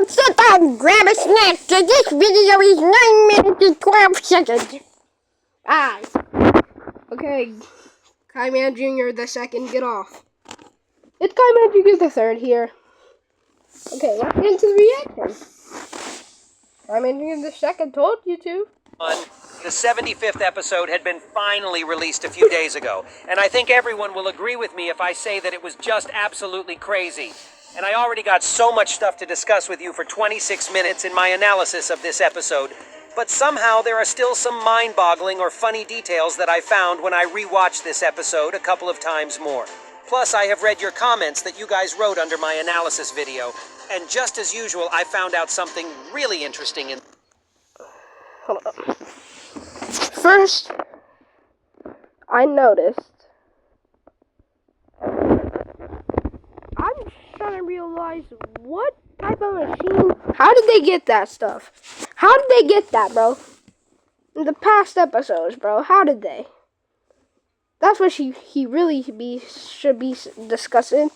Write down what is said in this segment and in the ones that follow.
Don't sit down and grab a snack, so this video is 9 minutes and 12 seconds. Bye. Okay, Kaiman Jr. the second, get off. It's Kaiman Jr. the third here. Okay, let's get into the reaction. Kaiman Jr. the second told you to. The 75th episode had been finally released a few days ago, and I think everyone will agree with me if I say that it was just absolutely crazy. And I already got so much stuff to discuss with you for 26 minutes in my analysis of this episode, but somehow there are still some mind-boggling or funny details that I found when I rewatched this episode a couple of times more. Plus, I have read your comments that you guys wrote under my analysis video, and just as usual, I found out something really interesting in... Hold on. First, I noticed. I'm trying to realize what type of machine. How did they get that stuff? How did they get that, bro? In the past episodes, bro. How did they? That's what he really should be discussing.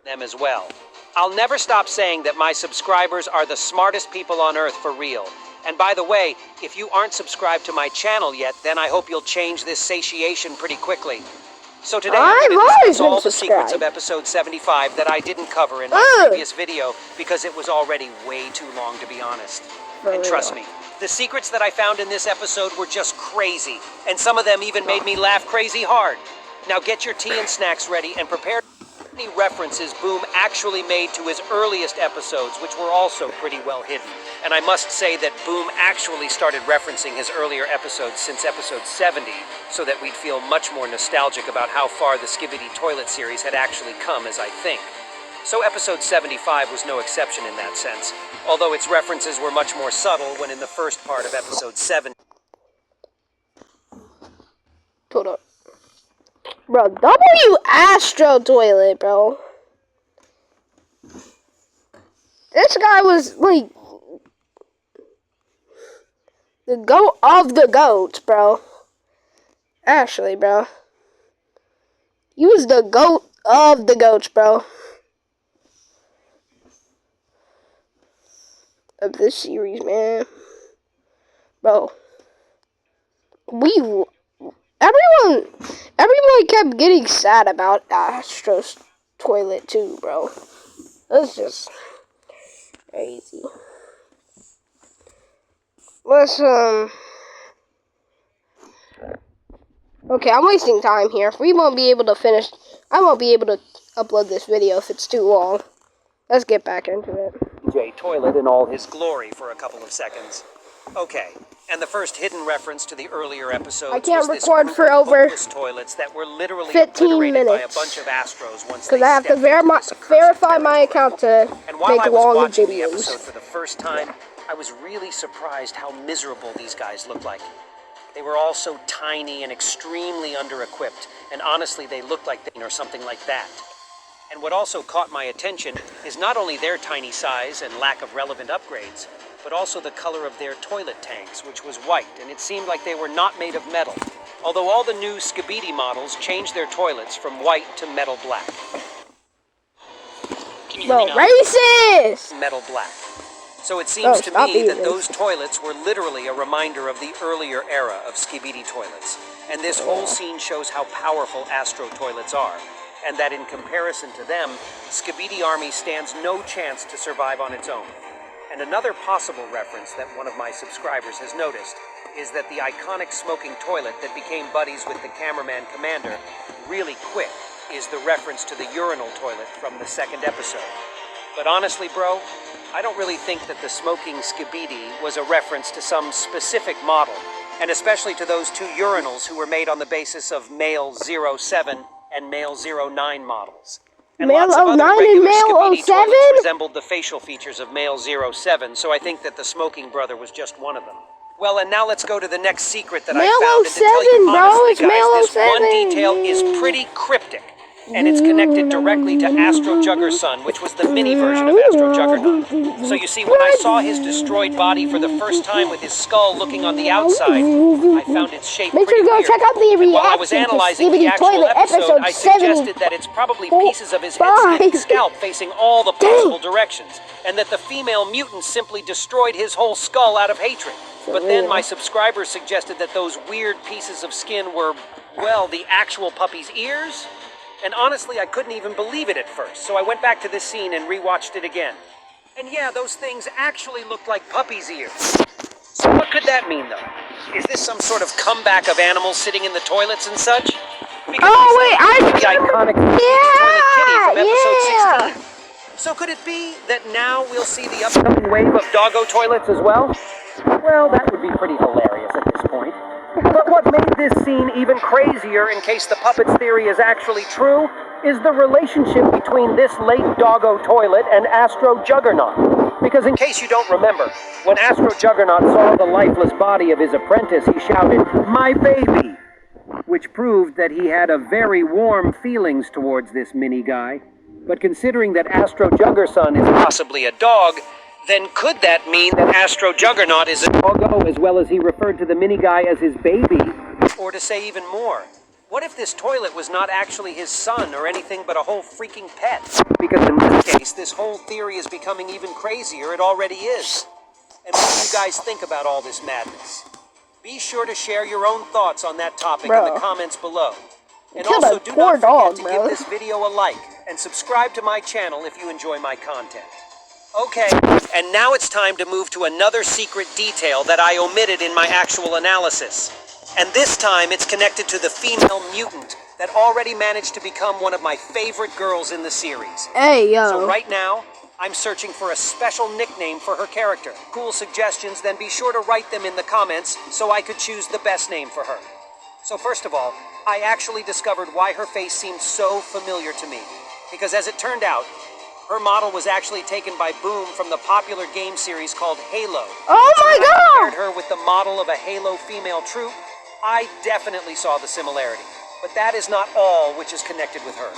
Them as well. I'll never stop saying that my subscribers are the smartest people on earth for real. And by the way, if you aren't subscribed to my channel yet, then I hope you'll change this satiation pretty quickly. So today I'm going to discuss all the secrets of episode 75 that I didn't cover in my previous video because it was already way too long, to be honest. And trust me, the secrets that I found in this episode were just crazy, and some of them even made me laugh crazy hard. Now get your tea and snacks ready and prepare any references Boom actually made to his earliest episodes, which were also pretty well hidden. And I must say that Boom actually started referencing his earlier episodes since episode 70, so that we'd feel much more nostalgic about how far the Skibidi Toilet series had actually come, as I think. So episode 75 was no exception in that sense, although its references were much more subtle when in the first part of episode 7. Hold up. Bro, W Astro Toilet, bro. This guy was, like, the goat of the goats, bro. Actually, bro. He was the goat of the goats, bro. Of this series, man. Bro. Everyone kept getting sad about Astro's toilet too, bro. That's just crazy. Let's, okay, I'm wasting time here. We won't be able to finish. I won't be able to upload this video if it's too long. Let's get back into it. Toilet in all his glory for a couple of seconds. Okay, and the first hidden reference to the earlier episodes I can't was record for over toilets that were literally 15 minutes by a bunch of Astros once because I have to verify my account to make long videos. The episode for the first time, I was really surprised how miserable these guys looked like. They were all so tiny and extremely under-equipped, and honestly, they looked like they or something like that. And what also caught my attention is not only their tiny size and lack of relevant upgrades, but also the color of their toilet tanks, which was white, and it seemed like they were not made of metal. Although all the new Skibidi models changed their toilets from white to metal black. No, racist! Metal black. So it seems to me that those toilets were literally a reminder of the earlier era of Skibidi toilets. And this whole scene shows how powerful Astro toilets are. And that in comparison to them, Skibidi Army stands no chance to survive on its own. And another possible reference that one of my subscribers has noticed is that the iconic smoking toilet that became buddies with the cameraman Commander really quick is the reference to the urinal toilet from the second episode. But honestly, bro, I don't really think that the smoking Skibidi was a reference to some specific model, and especially to those two urinals who were made on the basis of male 07 and male 09 models. And male 09 and male 07? Resembled the facial features of male 07, so I think that the smoking brother was just one of them. Well, and now let's go to the next secret that I found. Male 07, bro, it's male 07. This one detail is pretty cryptic. and it's connected directly to Astro Jugger's son, which was the mini version of Astro Juggernaut. So you see, when I saw his destroyed body for the first time with his skull looking on the outside, I found its shape Make sure pretty to go weird. check out the And while I was reaction to analyzing the Skibidi actual Toilet episode, I episode suggested that it's probably pieces of his head-splitting scalp facing all the possible directions, and that the female mutant simply destroyed his whole skull out of hatred. But then my subscribers suggested that those weird pieces of skin were, well, the actual puppy's ears? And honestly, I couldn't even believe it at first, so I went back to this scene and rewatched it again. And yeah, those things actually looked like puppy's ears. So what could that mean, though? Is this some sort of comeback of animals sitting in the toilets and such? Because the iconic toilet kitty from episode 16. So could it be that now we'll see the upcoming wave of doggo toilets as well? Well, that would be pretty hilarious at this point. But what made this scene even crazier, in case the puppet's theory is actually true, is the relationship between this late doggo toilet and Astro Juggernaut. Because in case you don't remember, when Astro Juggernaut saw the lifeless body of his apprentice, he shouted, "My baby!" Which proved that he had a very warm feelings towards this mini guy. But considering that Astro Juggerson is possibly a dog, then could that mean that Astro Juggernaut is a doggo as well as he referred to the mini guy as his baby? Or to say even more, what if this toilet was not actually his son or anything but a whole freaking pet? Because in this case, this whole theory is becoming even crazier. It already is. And what do you guys think about all this madness? Be sure to share your own thoughts on that topic in the comments below. And also, do not forget to give this video a like and subscribe to my channel if you enjoy my content. Okay, and now it's time to move to another secret detail that I omitted in my actual analysis. And this time it's connected to the female mutant that already managed to become one of my favorite girls in the series. Hey, yo. So right now, I'm searching for a special nickname for her character. Cool suggestions, then be sure to write them in the comments so I could choose the best name for her. So first of all, I actually discovered why her face seemed so familiar to me. Because as it turned out, her model was actually taken by Boom from the popular game series called Halo. Oh my God! I compared god! her with the model of a Halo female troop. I definitely saw the similarity. But that is not all which is connected with her.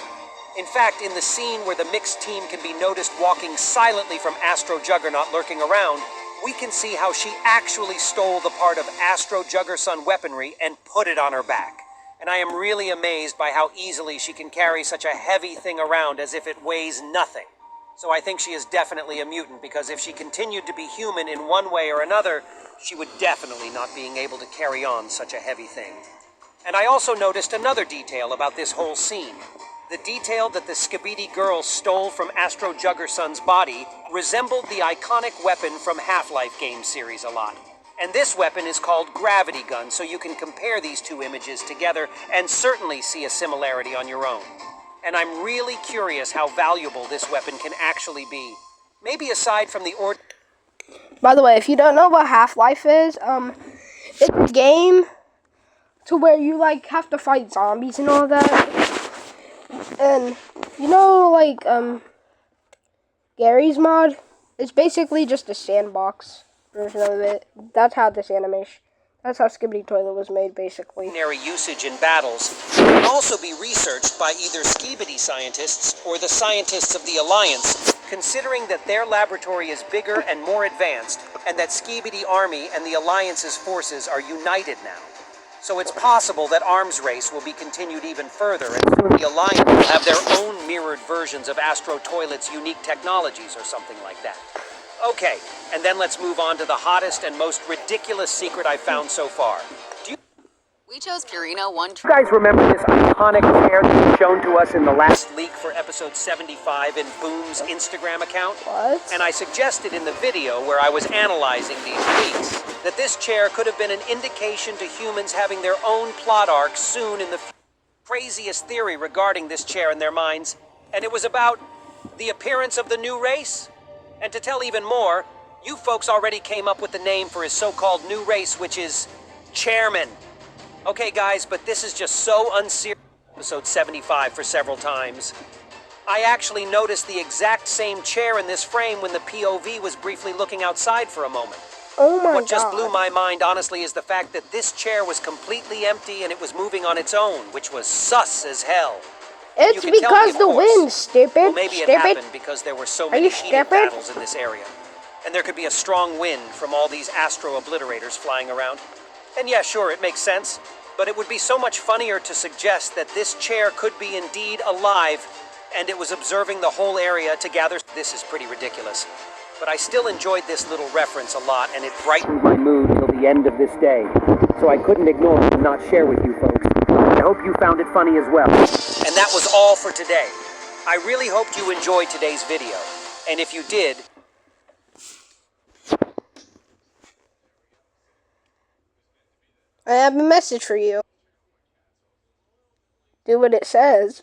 In fact, in the scene where the mixed team can be noticed walking silently from Astro Juggernaut lurking around, we can see how she actually stole the part of Astro Juggerson weaponry and put it on her back. And I am really amazed by how easily she can carry such a heavy thing around as if it weighs nothing. So I think she is definitely a mutant, because if she continued to be human in one way or another, she would definitely not being able to carry on such a heavy thing. And I also noticed another detail about this whole scene. The detail that the Skibidi girl stole from Astro Juggerson's body resembled the iconic weapon from Half-Life game series a lot. And this weapon is called Gravity Gun, so you can compare these two images together and certainly see a similarity on your own. And I'm really curious how valuable this weapon can actually be. Maybe aside from the By the way, if you don't know what Half-Life is, it's a game to where you, like, have to fight zombies and all that. And, you know, like, Gary's mod? It's basically just a sandbox version of it. That's how that's how Skibidi Toilet was made, basically. Ordinary usage in battles can also be researched by either Skibidi scientists or the scientists of the Alliance, considering that their laboratory is bigger and more advanced, and that Skibidi Army and the Alliance's forces are united now. So it's possible that arms race will be continued even further, and soon the Alliance will have their own mirrored versions of Astro Toilet's unique technologies or something like that. Okay, and then let's move on to the hottest and most ridiculous secret I've found so far. We chose Purina one. You guys remember this iconic chair that was shown to us in the last leak for episode 75 in Boom's Instagram account? What? And I suggested in the video where I was analyzing these leaks that this chair could have been an indication to humans having their own plot arc soon in the craziest theory regarding this chair in their minds. And it was about the appearance of the new race. And to tell even more, you folks already came up with the name for his so-called new race, which is Chairman. Okay, guys, but this is just so unserious. Episode 75 for several times. I actually noticed the exact same chair in this frame when the POV was briefly looking outside for a moment. Oh my god. What just blew my mind, honestly, is the fact that this chair was completely empty and it was moving on its own, which was sus as hell. You It's can tell me, because of the course. wind, stupid. Well, maybe it Stupid. happened because there were so Are many you heated stupid? battles in this area. And there could be a strong wind from all these astro-obliterators flying around. And yeah, sure, it makes sense. But it would be so much funnier to suggest that this chair could be indeed alive, and it was observing the whole area to gather. This is pretty ridiculous. But I still enjoyed this little reference a lot, and it brightened my mood till the end of this day. So I couldn't ignore it and not share with you folks. I hope you found it funny as well. And that was all for today. I really hoped you enjoyed today's video. And if you did, I have a message for you. Do what it says.